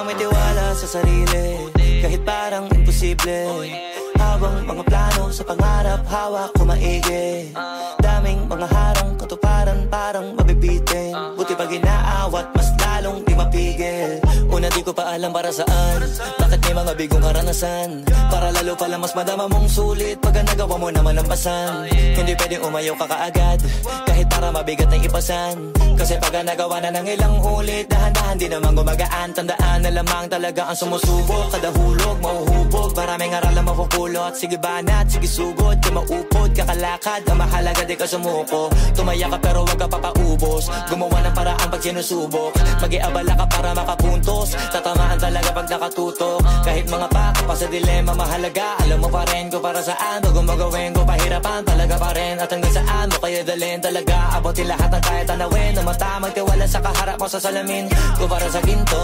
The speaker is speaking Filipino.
may tiwala sa sarili, kahit parang imposible. Habang mga plano sa pangarap, hawak ko maigi. Daming mga harang, katuparan parang mabibitin. Buti pag inaawat, mas lalong di mapigil. Una di ko pa alam para saan, bakit may mga bigong karanasan. Para lalo pala mas madama mong sulit pagka nagawa mo naman ang pasan. Hindi pwedeng umayaw ka kaagad, kahit para mabigat na ipasan. Kasi pagka nagawa na ng ilang ulit, dahan-dahan di naman gumagaan. Tandaan na lamang talaga ang sumusubok. Kada hulog, mauhubog, maraming aral na mapupulot. Sige banat, sige sugod, di maupod, kakalakad. Ang mahalaga di ka sumuko, tumaya ka pero wag ka papaubos. Gumawa ng paraan pag sinusubok, mag-iabala ka para makapuntos. Tatamaan talaga pag nakatutok, kahit mga baka pa sa dilema mahalaga. Alam mo pa rin kung para saan, bago magawin ko pahirapan talaga pa rin. At hanggang saan mo kaya dalhin talaga, abutin lahat ng kaya tanawin. Na mata magtiwala sa kaharap mo sa salamin, kung para sa ginto